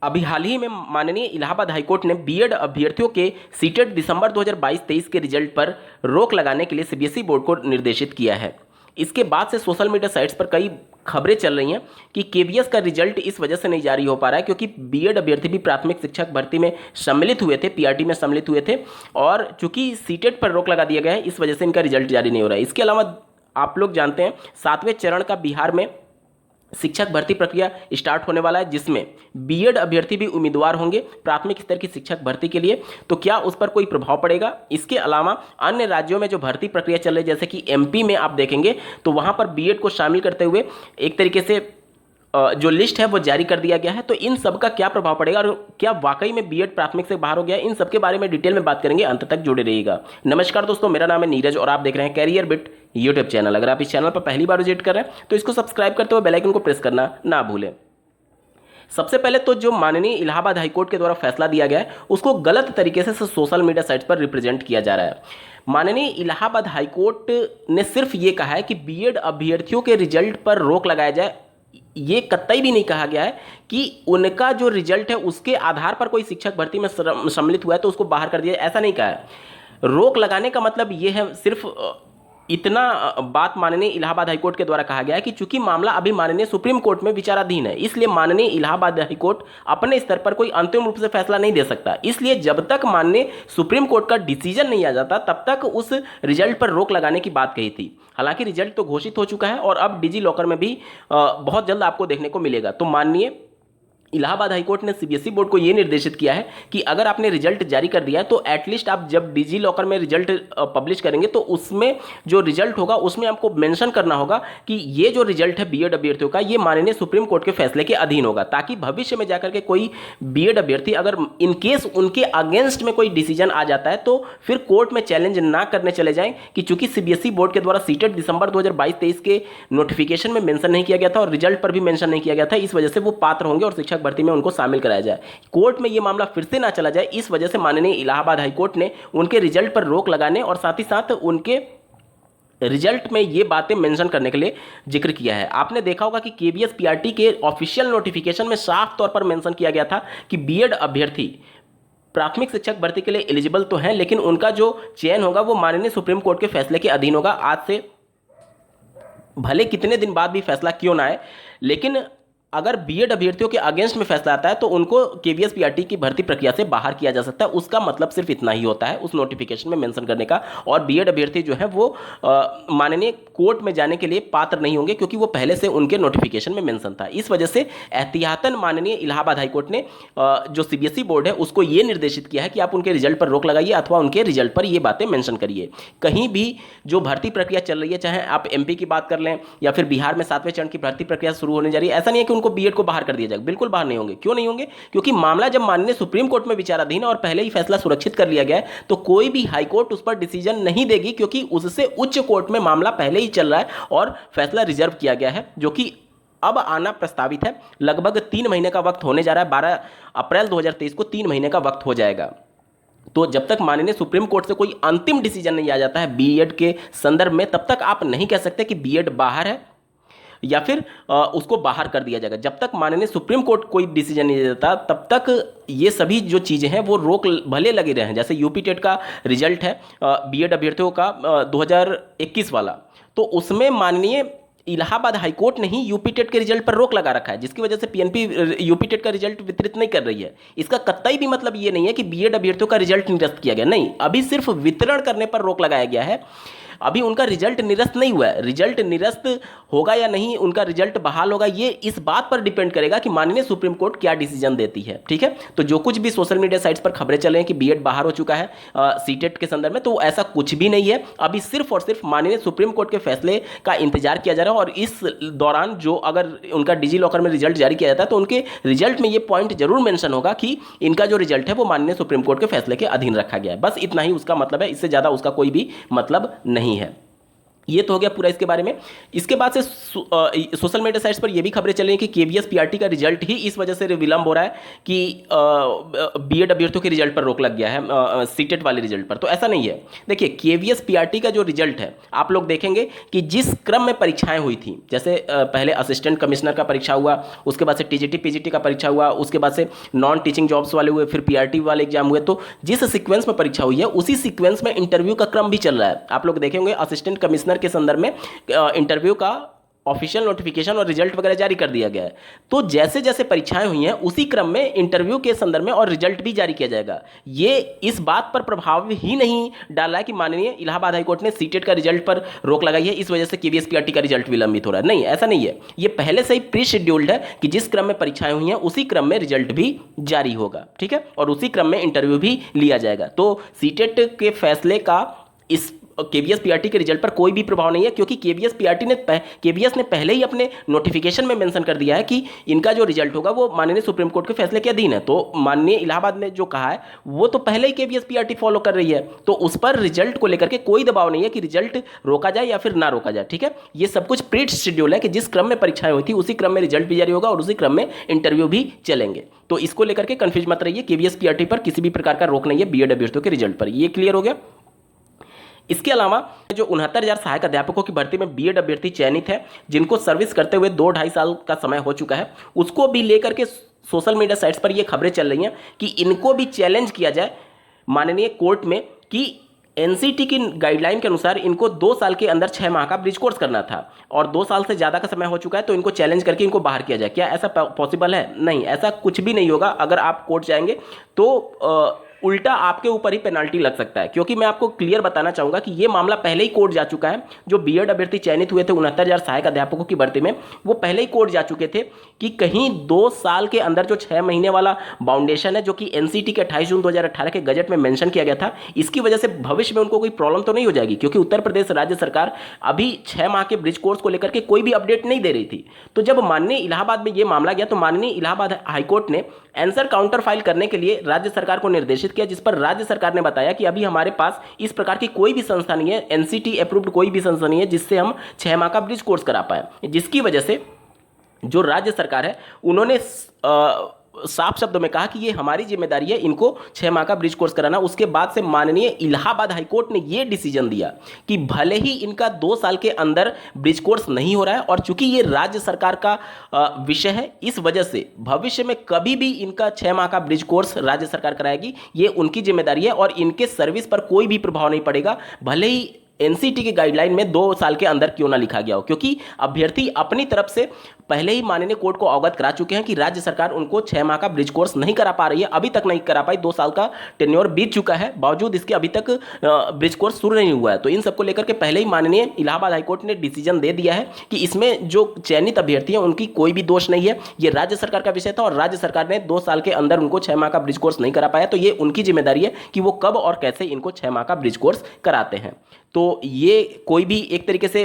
अभी हाल ही में माननीय इलाहाबाद हाईकोर्ट ने बीएड अभ्यर्थियों के सीटेट दिसंबर 2022-23 के रिजल्ट पर रोक लगाने के लिए सीबीएसई बोर्ड को निर्देशित किया है। इसके बाद से सोशल मीडिया साइट्स पर कई खबरें चल रही हैं कि केवीएस का रिजल्ट इस वजह से नहीं जारी हो पा रहा है क्योंकि बीएड अभ्यर्थी भी प्राथमिक शिक्षक भर्ती में सम्मिलित हुए थे, पीआरटी में सम्मिलित हुए थे, और चूंकि सीटेट पर रोक लगा दिया गया है, इस वजह से इनका रिजल्ट जारी नहीं हो रहा है। इसके अलावा आप लोग जानते हैं 7वें चरण का बिहार में शिक्षक भर्ती प्रक्रिया स्टार्ट होने वाला है, जिसमें बीएड अभ्यर्थी भी उम्मीदवार होंगे प्राथमिक स्तर की शिक्षक भर्ती के लिए। तो क्या उस पर कोई प्रभाव पड़ेगा? इसके अलावा अन्य राज्यों में जो भर्ती प्रक्रिया चल रही है, जैसे कि एमपी में आप देखेंगे तो वहां पर बीएड को शामिल करते हुए एक तरीके से जो लिस्ट है वो जारी कर दिया गया है। तो इन सब का क्या प्रभाव पड़ेगा और क्या वाकई में बीएड प्राथमिक से बाहर हो गया, इन सब के बारे में डिटेल में बात करेंगे। अंत तक जुड़े रहिएगा। नमस्कार दोस्तों, मेरा नाम है नीरज और आप देख रहे हैं कैरियर बिट यूट्यूब चैनल। अगर आप इस चैनल पर पहली बार विजिट कर रहे हैं तो इसको सब्सक्राइब करते हुए बेल आइकन को प्रेस करना ना भूलें। सबसे पहले तो जो माननीय इलाहाबाद हाईकोर्ट के द्वारा फैसला दिया गया है उसको गलत तरीके से सोशल मीडिया साइट्स पर रिप्रेजेंट किया जा रहा है। माननीय इलाहाबाद हाईकोर्ट ने सिर्फ ये कहा है कि बीएड अभ्यर्थियों के रिजल्ट पर रोक लगाया जाए। ये कतई भी नहीं कहा गया है कि उनका जो रिजल्ट है उसके आधार पर कोई शिक्षक भर्ती में सम्मिलित हुआ है तो उसको बाहर कर दिया, ऐसा नहीं कहा है। रोक लगाने का मतलब ये है, सिर्फ इतना बात माननीय इलाहाबाद हाईकोर्ट के द्वारा कहा गया है कि चूंकि मामला अभी माननीय सुप्रीम कोर्ट में विचाराधीन है, इसलिए माननीय इलाहाबाद हाईकोर्ट अपने स्तर पर कोई अंतिम रूप से फैसला नहीं दे सकता। इसलिए जब तक माननीय सुप्रीम कोर्ट का डिसीजन नहीं आ जाता तब तक उस रिजल्ट पर रोक लगाने की बात कही थी। हालांकि रिजल्ट तो घोषित हो चुका है और अब डिजी लॉकर में भी बहुत जल्द आपको देखने को मिलेगा। तो माननीय इलाहाबाद हाईकोर्ट ने सीबीएसई बोर्ड को यह निर्देशित किया है कि अगर आपने रिजल्ट जारी कर दिया है तो एटलीस्ट आप जब डिजी लॉकर में रिजल्ट पब्लिश करेंगे तो उसमें जो रिजल्ट होगा उसमें आपको मेंशन करना होगा कि ये जो रिजल्ट है बीएड अभ्यर्थियों का ये माननीय सुप्रीम कोर्ट के फैसले के अधीन होगा, ताकि भविष्य में जाकर के कोई बीएड अभ्यर्थी अगर इनकेस उनके अगेंस्ट में कोई डिसीजन आ जाता है तो फिर कोर्ट में चैलेंज ना करने चले जाएं कि चूंकि सीबीएसई बोर्ड के द्वारा सीटेट दिसंबर 2022-23 के नोटिफिकेशन में मेंशन नहीं किया गया था और रिजल्ट पर भी मेंशन नहीं किया गया था, इस वजह से वो पात्र होंगे और शिक्षक भर्ती में उनको शामिल कराया जाए। कोर्ट में यह मामला फिर से ना चला जाए, इस वजह से माननीय इलाहाबाद हाईकोर्ट ने उनके रिजल्ट पर रोक लगाने और साथ ही साथ उनके रिजल्ट में ये बातें मेंशन करने के लिए जिक्र किया है। आपने देखा होगा कि केवीएस पीआरटी के ऑफिशियल नोटिफिकेशन में साफ तौर पर मेंशन किया गया था कि बीएड अभ्यर्थी प्राथमिक शिक्षक भर्ती के लिए एलिजिबल तो हैं, लेकिन उनका जो चयन होगा वो माननीय सुप्रीम कोर्ट के फैसले के अधीन होगा। आज से भले कितने दिन बाद भी फैसला क्यों ना आए, लेकिन अगर बीएड अभ्यर्थियों के अगेंस्ट में फैसला आता है तो उनको केवीएस पीआरटी की भर्ती प्रक्रिया से बाहर किया जा सकता है। उसका मतलब सिर्फ इतना ही होता है उस नोटिफिकेशन में मेंशन करने का। और बीएड अभ्यर्थी जो है वो माननीय कोर्ट में जाने के लिए पात्र नहीं होंगे क्योंकि वो पहले से उनके नोटिफिकेशन में मेंशन था। इस वजह से एहतियातन माननीय इलाहाबाद हाईकोर्ट ने जो सीबीएसई बोर्ड है उसको ये निर्देशित किया है कि आप उनके रिजल्ट पर रोक लगाइए अथवा उनके रिजल्ट पर ये बातें मेंशन करिए। कहीं भी जो भर्ती प्रक्रिया चल रही है, चाहे आप एमपी की बात कर लें या फिर बिहार में 7वें चरण की भर्ती प्रक्रिया शुरू होने जा रही है, ऐसा नहीं है कि उनको बीएड को बाहर कर दिया जाएगा। बिल्कुल बाहर नहीं होंगे। क्यों नहीं होंगे? क्योंकि मामला जब माननीय सुप्रीम कोर्ट में विचाराधीन है और पहले ही फैसला सुरक्षित कर लिया गया है तो कोई भी हाई कोर्ट उस पर डिसीजन नहीं देगी, क्योंकि उससे उच्च कोर्ट में मामला पहले ही चल रहा है और फैसला रिजर्व किया गया है, जो कि अब आना प्रस्तावित है। लगभग 3 महीने का वक्त होने जा रहा है। 12 अप्रैल 2023 को 3 महीने का वक्त हो जाएगा। तो जब तक माननीय सुप्रीम कोर्ट से कोई अंतिम डिसीजन नहीं आ जाता है बीएड के संदर्भ में, तब तक आप नहीं कह सकते कि बीएड बाहर है या फिर उसको बाहर कर दिया जाएगा। जब तक माननीय सुप्रीम कोर्ट कोई डिसीजन नहीं देता तब तक ये सभी जो चीज़ें हैं वो रोक भले लगे रहे हैं। जैसे यूपी टेट का रिजल्ट है बीएड अभ्यर्थियों का 2021 वाला, तो उसमें माननीय इलाहाबाद हाईकोर्ट ने ही यूपी टेट के रिजल्ट पर रोक लगा रखा है, जिसकी वजह से पीएनपी यूपी टेट का रिजल्ट वितरित नहीं कर रही है। इसका कतई भी मतलब ये नहीं है कि बीएड अभ्यर्थियों का रिजल्ट निरस्त किया गया, नहीं, अभी सिर्फ वितरण करने पर रोक लगाया गया है। अभी उनका रिजल्ट निरस्त नहीं हुआ है। रिजल्ट निरस्त होगा या नहीं, उनका रिजल्ट बहाल होगा, ये इस बात पर डिपेंड करेगा कि माननीय सुप्रीम कोर्ट क्या डिसीजन देती है। ठीक है, तो जो कुछ भी सोशल मीडिया साइट्स पर खबरें चले हैं कि बीएड बाहर हो चुका है सीटेट के संदर्भ में, तो ऐसा कुछ भी नहीं है। अभी सिर्फ और सिर्फ माननीय सुप्रीम कोर्ट के फैसले का इंतजार किया जा रहा है। और इस दौरान जो अगर उनका डिजी लॉकर में रिजल्ट जारी किया जाता है तो उनके रिजल्ट में ये पॉइंट जरूर मेंशन होगा कि इनका जो रिजल्ट है वो माननीय सुप्रीम कोर्ट के फैसले के अधीन रखा गया है। बस इतना ही उसका मतलब है, इससे ज़्यादा उसका कोई भी मतलब नहीं है। ये तो हो गया पूरा इसके बारे में। इसके बाद से सोशल मीडिया साइट्स पर ये भी खबरें चल रही हैं कि केवीएस पीआरटी का रिजल्ट ही इस वजह से विलंब हो रहा है कि बीएड अभ्यर्थियों के रिजल्ट पर रोक लग गया है, सीटेट वाले रिजल्ट पर। तो ऐसा नहीं है। देखिए, केवीएस पीआरटी का जो रिजल्ट है, आप लोग देखेंगे कि जिस क्रम में परीक्षाएं हुई थी, जैसे पहले असिस्टेंट कमिश्नर का परीक्षा हुआ, उसके बाद से टीजीटी पीजीटी का परीक्षा हुआ, उसके बाद से नॉन टीचिंग जॉब्स वाले हुए, फिर पीआरटी वाले एग्जाम हुए, तो जिस सीक्वेंस में परीक्षा हुई है उसी सीक्वेंस में इंटरव्यू का क्रम भी चल रहा है। आप लोग देखेंगे असिस्टेंट कमिश्नर के संदर्भ में इंटरव्यू का ऑफिशियल नोटिफिकेशन और रिजल्ट वगैरह जारी कर दिया गया है। तो जैसे जैसे परीक्षाएं हुई हैं उसी क्रम में इंटरव्यू के संदर्भ में और रिजल्ट भी जारी किया जाएगा। ये इस बात पर प्रभाव ही नहीं डाला है कि माननीय इलाहाबाद हाईकोर्ट ने सीटेट का रिजल्ट पर रोक लगाई है, इस वजह से केवीएस पीआरटी का रिजल्ट विलंबित हो रहा है। नहीं, ऐसा नहीं है। ये पहले से ही प्री शेड्यूल्ड है कि जिस क्रम में परीक्षाएं हुई हैं उसी क्रम में रिजल्ट भी जारी होगा, ठीक है, और उसी क्रम में इंटरव्यू भी लिया जाएगा। तो सीटेट के फैसले का इस केवीएस पीआरटी के रिजल्ट पर कोई भी प्रभाव नहीं है, क्योंकि केवीएस ने पहले ही अपने नोटिफिकेशन में मेंशन कर दिया है कि इनका जो रिजल्ट होगा वो माननीय सुप्रीम कोर्ट के फैसले के अधीन है। तो माननीय इलाहाबाद ने जो कहा है वो तो पहले ही केवीएस पीआरटी फॉलो कर रही है, तो उस पर रिजल्ट को लेकर के कोई दबाव नहीं है कि रिजल्ट रोका जाए या फिर ना रोका जाए, ठीक है। ये सब कुछ प्री शेड्यूल है कि जिस क्रम में परीक्षाएं हुई थी उसी क्रम में रिजल्ट भी जारी होगा और उसी क्रम में इंटरव्यू भी चलेंगे। तो इसको लेकर के कंफ्यूज मत रहिए, केवीएस पीआरटी पर किसी भी प्रकार का रोक नहीं है बीएड अभ्यर्थियों के रिजल्ट पर। ये क्लियर हो गया। इसके अलावा जो 69,000 सहायक अध्यापकों की भर्ती में बीएड अभ्यर्थी चयनित है, जिनको सर्विस करते हुए 2-2.5 साल का समय हो चुका है, उसको भी लेकर के सोशल मीडिया साइट्स पर ये खबरें चल रही हैं कि इनको भी चैलेंज किया जाए माननीय कोर्ट में कि एनसीटी की गाइडलाइन के अनुसार इनको 2 साल के अंदर 6 माह का ब्रिज कोर्स करना था और 2 साल से ज़्यादा का समय हो चुका है, तो इनको चैलेंज करके इनको बाहर किया जाए। क्या ऐसा पॉसिबल है? नहीं, ऐसा कुछ भी नहीं होगा। अगर आप कोर्ट जाएंगे तो उल्टा आपके ऊपर ही पेनाल्टी लग सकता है, क्योंकि मैं आपको क्लियर बताना चाहूंगा कि ये मामला पहले ही कोर्ट जा चुका है। जो बीएड अभ्यर्थी चयनित हुए थे 69,000 सहायक अध्यापकों की भर्ती में, वो पहले ही कोर्ट जा चुके थे कि कहीं 2 साल के अंदर जो 6 महीने वाला बाउंडेशन है, जो कि एनसीटी के 28 जून 2018 के गजट में मेंशन किया गया था, इसकी वजह से भविष्य में उनको कोई प्रॉब्लम तो नहीं हो जाएगी, क्योंकि उत्तर प्रदेश राज्य सरकार अभी 6 माह के ब्रिज कोर्स को लेकर के कोई भी अपडेट नहीं दे रही थी। तो जब माननीय इलाहाबाद में ये मामला गया तो माननीय इलाहाबाद हाईकोर्ट ने आंसर काउंटर फाइल करने के लिए राज्य सरकार को निर्देशित किया, जिस पर राज्य सरकार ने बताया कि अभी हमारे पास इस प्रकार की कोई भी संस्था नहीं है, एनसीटी अप्रूव्ड कोई भी संस्था नहीं है जिससे हम 6 माह का ब्रिज कोर्स करा पाए, जिसकी वजह से जो राज्य सरकार है उन्होंने साफ शब्दों में कहा कि ये हमारी जिम्मेदारी है इनको 6 माह का ब्रिज कोर्स कराना। उसके बाद से माननीय इलाहाबाद हाईकोर्ट ने ये डिसीजन दिया कि भले ही इनका 2 साल के अंदर ब्रिज कोर्स नहीं हो रहा है और चूंकि ये राज्य सरकार का विषय है, इस वजह से भविष्य में कभी भी इनका 6 माह का ब्रिज कोर्स राज्य सरकार कराएगी, ये उनकी जिम्मेदारी है और इनके सर्विस पर कोई भी प्रभाव नहीं पड़ेगा, भले ही एनसीटी की गाइडलाइन में 2 साल के अंदर क्यों ना लिखा गया हो, क्योंकि अभ्यर्थी अपनी तरफ से पहले ही माननीय कोर्ट को अवगत करा चुके हैं कि राज्य सरकार उनको 6 माह का ब्रिज कोर्स नहीं करा पा रही है, अभी तक नहीं करा पाई। 2 साल का टेन्योर बीत चुका है, बावजूद इसके अभी तक ब्रिज कोर्स शुरू नहीं हुआ है। तो इन सबको लेकर के पहले ही माननीय इलाहाबाद हाईकोर्ट ने डिसीजन दे दिया है कि इसमें जो चयनित अभ्यर्थी हैं उनकी कोई भी दोष नहीं है, ये राज्य सरकार का विषय था और राज्य सरकार ने 2 साल के अंदर उनको 6 माह का ब्रिज कोर्स नहीं करा पाया, तो ये उनकी जिम्मेदारी है कि वो कब और कैसे इनको 6 माह का ब्रिज कोर्स कराते हैं। तो ये कोई भी एक तरीके से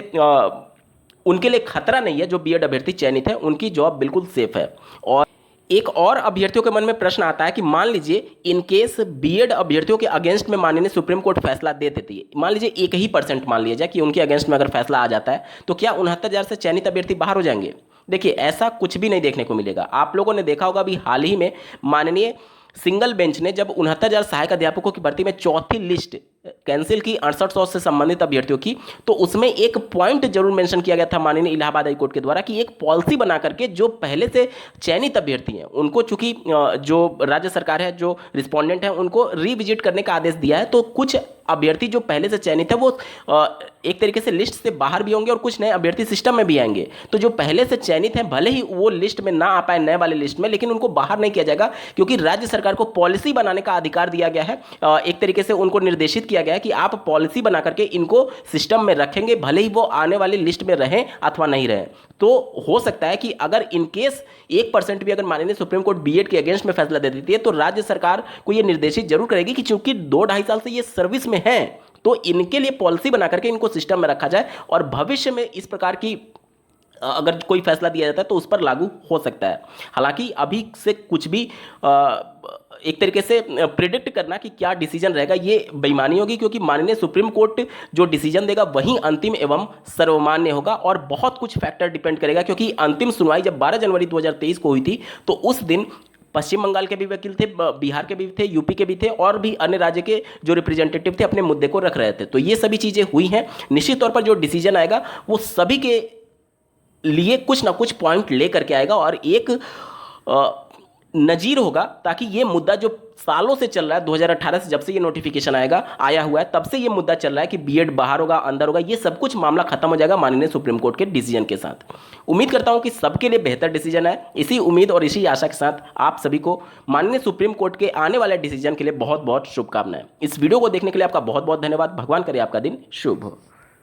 उनके लिए खतरा नहीं है। जो बीएड अभ्यर्थी चयनित है उनकी जॉब बिल्कुल सेफ है। और एक और अभ्यर्थियों के मन में प्रश्न आता है कि मान लीजिए इन केस बीएड अभ्यर्थियों के अगेंस्ट में माननीय सुप्रीम कोर्ट फैसला दे देती है, मान लीजिए 1% मान लिया जाए कि उनके अगेंस्ट में अगर फैसला आ जाता है, तो क्या 69,000 से चयनित अभ्यर्थी बाहर हो जाएंगे? देखिए, ऐसा कुछ भी नहीं देखने को मिलेगा। आप लोगों ने देखा होगा अभी हाल ही में माननीय सिंगल बेंच ने जब 69,000 सहायक अध्यापकों की भर्ती में चौथी लिस्ट कैंसिल की 6800 से संबंधित अभ्यर्थियों की, तो उसमें एक पॉइंट जरूर मेंशन किया गया था माननीय इलाहाबाद हाईकोर्ट के द्वारा कि एक पॉलिसी बना करके जो पहले से चयनित अभ्यर्थी हैं उनको, चूंकि जो राज्य सरकार है, जो रिस्पोंडेंट है, उनको रिविजिट करने का आदेश दिया है, तो कुछ अभ्यर्थी जो पहले से चयनित है वो एक तरीके से लिस्ट से बाहर भी होंगे और कुछ नए अभ्यर्थी सिस्टम में भी आएंगे। तो जो पहले से चयनित हैं भले ही वो लिस्ट में ना आ पाए नए वाले लिस्ट में, लेकिन उनको बाहर नहीं किया जाएगा, क्योंकि राज्य सरकार को पॉलिसी बनाने का अधिकार दिया गया है। एक तरीके से उनको निर्देशित किया गया है कि आप पॉलिसी बना करके इनको सिस्टम में रखेंगे, भले ही वो आने वाली लिस्ट में रहें अथवा नहीं रहें। तो हो सकता है कि अगर इनकेस 1% भी अगर माननीय सुप्रीम कोर्ट बीएड के अगेंस्ट में फैसला दे देती है, तो राज्य सरकार को यह निर्देशित जरूर करेगी कि चूंकि 2-2.5 साल से ये सर्विस में हैं, तो इनके लिए पॉलिसी बना करके इनको सिस्टम में रखा जाए और भविष्य में इस प्रकार की अगर कोई फैसला दिया जाता है तो उस पर लागू हो सकता है। हालांकि अभी से कुछ भी एक तरीके से प्रिडिक्ट करना कि क्या डिसीजन रहेगा ये बेईमानी होगी, क्योंकि माननीय सुप्रीम कोर्ट जो डिसीजन देगा वही अंतिम एवं सर्वमान्य होगा और बहुत कुछ फैक्टर डिपेंड करेगा, क्योंकि अंतिम सुनवाई जब 12 जनवरी 2023 को हुई थी तो उस दिन पश्चिम बंगाल के भी वकील थे, बिहार के भी थे, यूपी के भी थे और भी अन्य राज्य के जो रिप्रेजेंटेटिव थे अपने मुद्दे को रख रहे थे। तो ये सभी चीज़ें हुई हैं। निश्चित तौर पर जो डिसीजन आएगा वो सभी के लिए कुछ ना कुछ पॉइंट ले करके आएगा और एक नजीर होगा, ताकि ये मुद्दा जो सालों से चल रहा है, 2018 से जब से ये नोटिफिकेशन आया हुआ है तब से ये मुद्दा चल रहा है कि बीएड बाहर होगा अंदर होगा, ये सब कुछ मामला खत्म हो जाएगा माननीय सुप्रीम कोर्ट के डिसीजन के साथ। उम्मीद करता हूं कि सबके लिए बेहतर डिसीजन है। इसी उम्मीद और इसी आशा के साथ आप सभी को माननीय सुप्रीम कोर्ट के आने वाले डिसीजन के लिए बहुत बहुत शुभकामनाएं। इस वीडियो को देखने के लिए आपका बहुत बहुत धन्यवाद। भगवान करे आपका दिन शुभ हो।